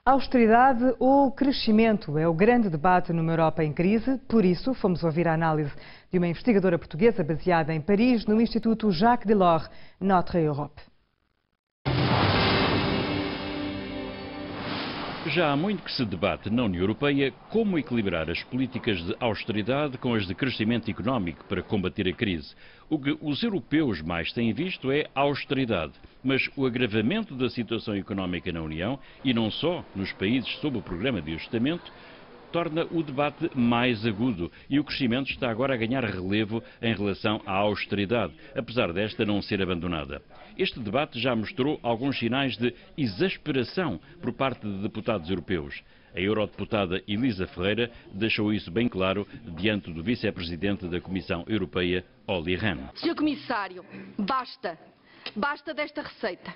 Austeridade ou crescimento é o grande debate numa Europa em crise. Por isso, fomos ouvir a análise de uma investigadora portuguesa baseada em Paris, no Instituto Jacques Delors, Notre Europe. Já há muito que se debate na União Europeia como equilibrar as políticas de austeridade com as de crescimento económico para combater a crise. O que os europeus mais têm visto é a austeridade, mas o agravamento da situação económica na União, e não só nos países sob o programa de ajustamento, torna o debate mais agudo e o crescimento está agora a ganhar relevo em relação à austeridade, apesar desta não ser abandonada. Este debate já mostrou alguns sinais de exasperação por parte de deputados europeus. A eurodeputada Elisa Ferreira deixou isso bem claro diante do vice-presidente da Comissão Europeia, Olli Rehn. Sr. Comissário, basta. Basta desta receita.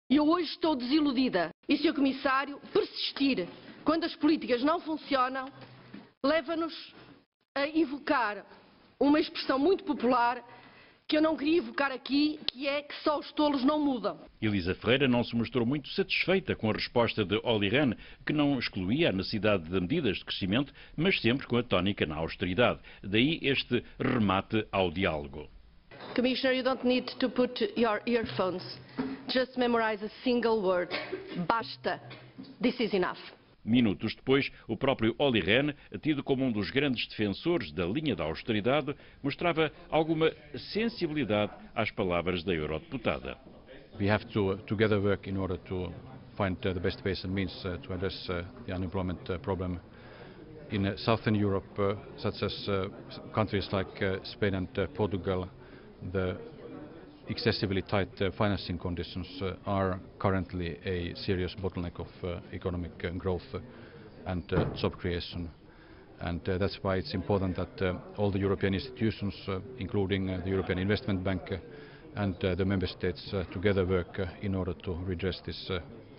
Eu hoje estou desiludida. E, Sr. Comissário, persistir quando as políticas não funcionam, leva-nos a evocar uma expressão muito popular que eu não queria evocar aqui, que é que só os tolos não mudam. Elisa Ferreira não se mostrou muito satisfeita com a resposta de Olli Rehn, que não excluía a necessidade de medidas de crescimento, mas sempre com a tónica na austeridade. Daí este remate ao diálogo. Commissioner, you don't need to put your earphones. Just memorize a single word. Basta. This is enough. Minutos depois, o próprio Olli Rehn, tido como um dos grandes defensores da linha da austeridade, mostrava alguma sensibilidade às palavras da eurodeputada. We have to together work in order to find the best ways and means to address the unemployment problem in southern Europe, such as countries like Spain and Portugal. The excessively tight financing conditions are currently a serious bottleneck of economic growth and job creation. And that's why it's important that all the European institutions, including the European Investment Bank and the Member States, together work in order to redress this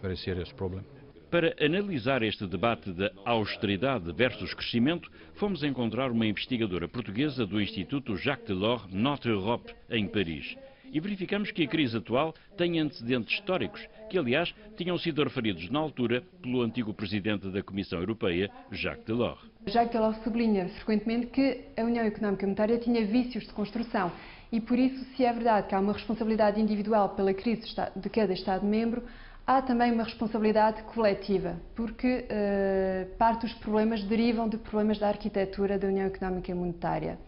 very serious problem. Para analisar este debate da austeridade versus crescimento, fomos encontrar uma investigadora portuguesa do Instituto Jacques Delors, Notre Europe, em Paris. E verificamos que a crise atual tem antecedentes históricos, que aliás tinham sido referidos na altura pelo antigo presidente da Comissão Europeia, Jacques Delors. Jacques Delors sublinha frequentemente que a União Económica e Monetária tinha vícios de construção e por isso, se é verdade que há uma responsabilidade individual pela crise de cada Estado-membro, há também uma responsabilidade coletiva, porque parte dos problemas derivam de problemas da arquitetura da União Económica e Monetária.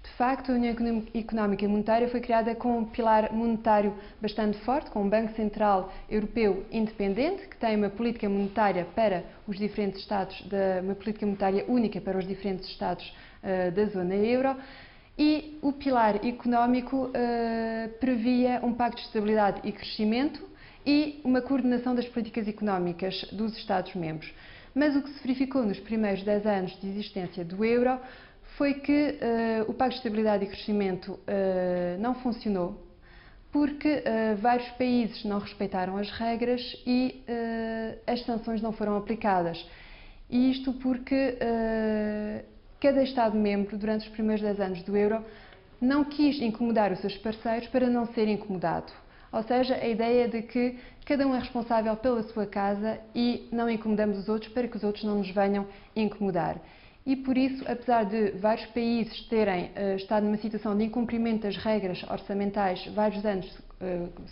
De facto, a União Económica e Monetária foi criada com um pilar monetário bastante forte, com um Banco Central Europeu independente, que tem uma política monetária para os diferentes Estados, uma política monetária única para os diferentes Estados da zona euro, e o pilar económico previa um pacto de estabilidade e crescimento e uma coordenação das políticas económicas dos Estados-membros. Mas o que se verificou nos primeiros 10 anos de existência do euro foi que o Pacto de Estabilidade e Crescimento não funcionou, porque vários países não respeitaram as regras e as sanções não foram aplicadas. E isto porque cada Estado-membro, durante os primeiros 10 anos do euro, não quis incomodar os seus parceiros para não ser incomodado. Ou seja, a ideia de que cada um é responsável pela sua casa e não incomodamos os outros para que os outros não nos venham incomodar. E por isso, apesar de vários países terem estado numa situação de incumprimento das regras orçamentais vários anos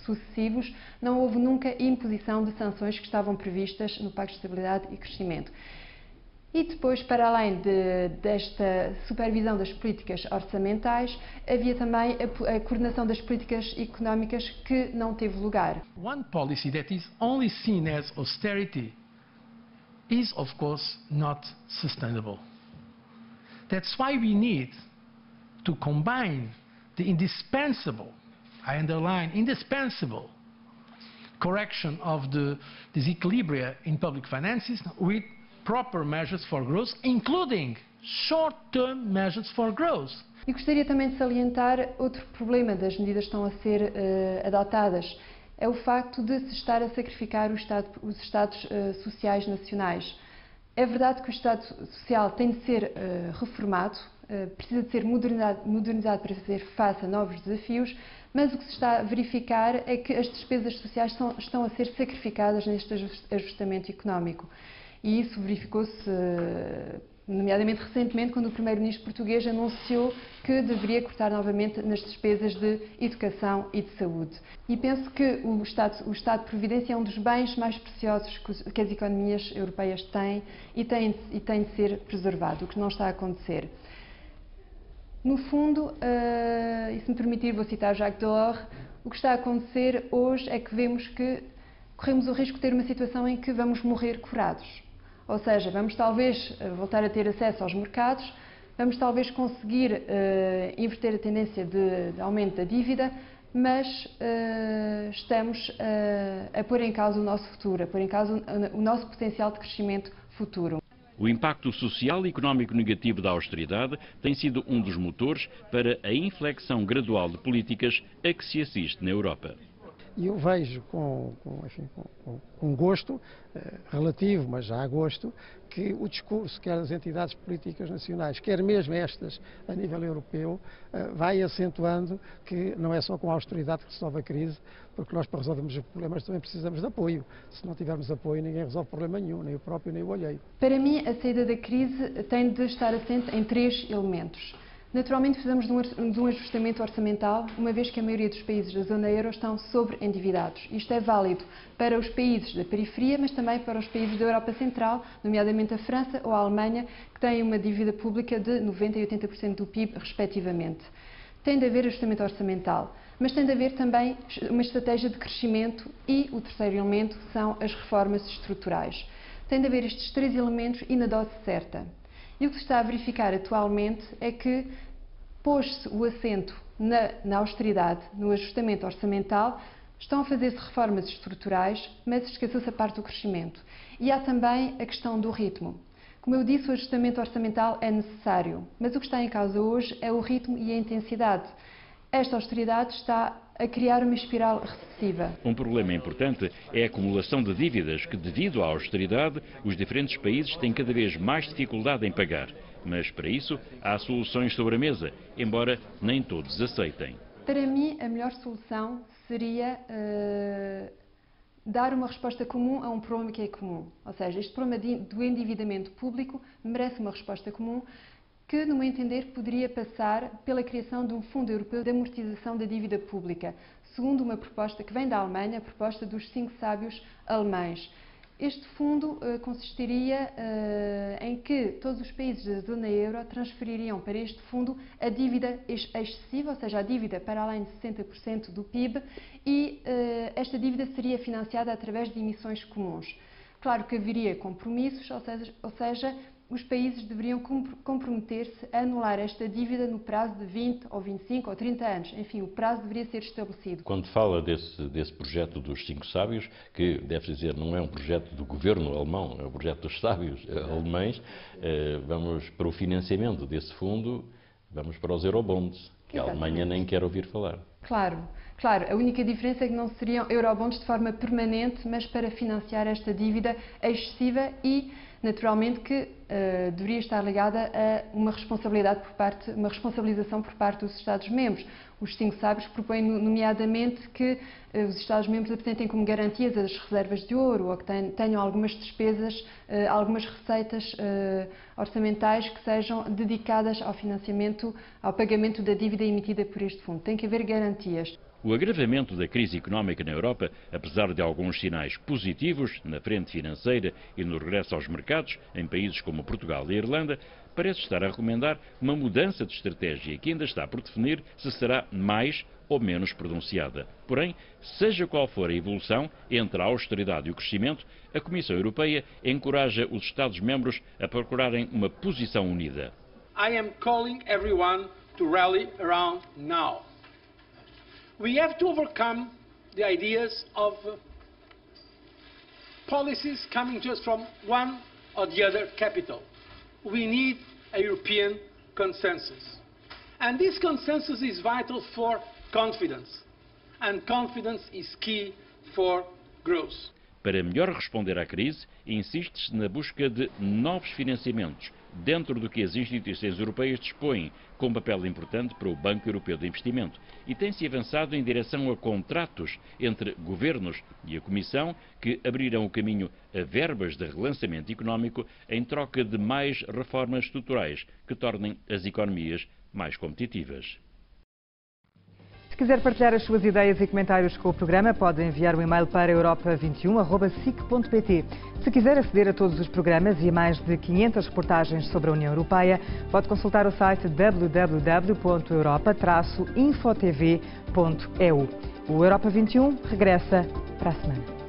sucessivos, não houve nunca imposição de sanções que estavam previstas no Pacto de Estabilidade e Crescimento. E depois, para além desta supervisão das políticas orçamentais, havia também a coordenação das políticas económicas que não teve lugar. One policy that is only seen as austerity is, of course, not sustainable. That's why we need to combine the indispensable, I underline, indispensable correction of the disequilibria in public finances with proper measures for growth, including short-term measures for growth. E gostaria também de salientar outro problema das medidas que estão a ser adotadas. É o facto de se estar a sacrificar os Estados sociais nacionais. É verdade que o Estado Social tem de ser reformado, precisa de ser modernizado para fazer face a novos desafios, Mas o que se está a verificar é que as despesas sociais estão a ser sacrificadas neste ajustamento económico. E isso verificou-se, nomeadamente recentemente, quando o primeiro-ministro português anunciou que deveria cortar novamente nas despesas de educação e de saúde. E penso que o Estado de Previdência é um dos bens mais preciosos que as economias europeias têm e tem de ser preservado, o que não está a acontecer. No fundo, e se me permitir, vou citar Jacques Delors, o que está a acontecer hoje é que vemos que corremos o risco de ter uma situação em que vamos morrer curados. Ou seja, vamos talvez voltar a ter acesso aos mercados, vamos talvez conseguir inverter a tendência de aumento da dívida, mas estamos a pôr em causa o nosso futuro, a pôr em causa o nosso potencial de crescimento futuro. O impacto social e económico negativo da austeridade tem sido um dos motores para a inflexão gradual de políticas a que se assiste na Europa. E eu vejo com gosto relativo, mas já há gosto, que o discurso, quer das entidades políticas nacionais, quer mesmo estas a nível europeu, vai acentuando que não é só com a austeridade que se resolve a crise, porque nós, para resolvermos os problemas, também precisamos de apoio. Se não tivermos apoio, ninguém resolve problema nenhum, nem o próprio, nem o alheio. Para mim, a saída da crise tem de estar assente em 3 elementos. Naturalmente, precisamos de um ajustamento orçamental, uma vez que a maioria dos países da zona euro estão sobreendividados. Isto é válido para os países da periferia, mas também para os países da Europa Central, nomeadamente a França ou a Alemanha, que têm uma dívida pública de 90% e 80% do PIB, respectivamente. Tem de haver ajustamento orçamental, mas tem de haver também uma estratégia de crescimento e o terceiro elemento são as reformas estruturais. Tem de haver estes 3 elementos e na dose certa. E o que se está a verificar atualmente é que pôs-se o acento na austeridade, no ajustamento orçamental, estão a fazer-se reformas estruturais, mas esqueceu-se a parte do crescimento. E há também a questão do ritmo. Como eu disse, o ajustamento orçamental é necessário, mas o que está em causa hoje é o ritmo e a intensidade. Esta austeridade está a criar uma espiral recessiva. Um problema importante é a acumulação de dívidas que, devido à austeridade, os diferentes países têm cada vez mais dificuldade em pagar. Mas, para isso, há soluções sobre a mesa, embora nem todos aceitem. Para mim, a melhor solução seria dar uma resposta comum a um problema que é comum. Ou seja, este problema do endividamento público merece uma resposta comum, que, no meu entender, poderia passar pela criação de um Fundo Europeu de Amortização da Dívida Pública, segundo uma proposta que vem da Alemanha, a proposta dos 5 sábios alemães. Este fundo consistiria em que todos os países da zona euro transfeririam para este fundo a dívida excessiva, ou seja, a dívida para além de 60% do PIB, e esta dívida seria financiada através de emissões comuns. Claro que haveria compromissos, ou seja, os países deveriam comprometer-se a anular esta dívida no prazo de 20 ou 25 ou 30 anos. Enfim, o prazo deveria ser estabelecido. Quando fala desse projeto dos 5 sábios, que, deve dizer, não é um projeto do governo alemão, é um projeto dos sábios alemães, vamos para o financiamento desse fundo, vamos para os eurobonds, que a Alemanha nem quer ouvir falar. Claro, a única diferença é que não seriam eurobonds de forma permanente, mas para financiar esta dívida excessiva e, naturalmente, que deveria estar ligada a uma responsabilização por parte dos Estados-membros. Os 5 sábios propõem, nomeadamente, que os Estados-membros apresentem como garantias as reservas de ouro ou que tenham algumas despesas, algumas receitas orçamentais que sejam dedicadas ao financiamento, ao pagamento da dívida emitida por este fundo. Tem que haver garantias. O agravamento da crise económica na Europa, apesar de alguns sinais positivos na frente financeira e no regresso aos mercados, em países como Portugal e Irlanda, parece estar a recomendar uma mudança de estratégia que ainda está por definir se será mais ou menos pronunciada. Porém, seja qual for a evolução entre a austeridade e o crescimento, a Comissão Europeia encoraja os Estados-membros a procurarem uma posição unida. I am calling everyone to rally around now. We have to overcome the ideas of policies coming just from one or the other capital. We need a European consensus. And this consensus is vital for confidence. And confidence is key for growth. Para melhor responder à crise, insiste-se na busca de novos financiamentos, dentro do que as instituições europeias dispõem, com papel importante para o Banco Europeu de Investimento, e tem-se avançado em direção a contratos entre governos e a Comissão que abrirão o caminho a verbas de relançamento económico em troca de mais reformas estruturais que tornem as economias mais competitivas. Se quiser partilhar as suas ideias e comentários com o programa, pode enviar um e-mail para europa21@sic.pt. Se quiser aceder a todos os programas e a mais de 500 reportagens sobre a União Europeia, pode consultar o site www.europa-infotv.eu. O Europa 21 regressa para a semana.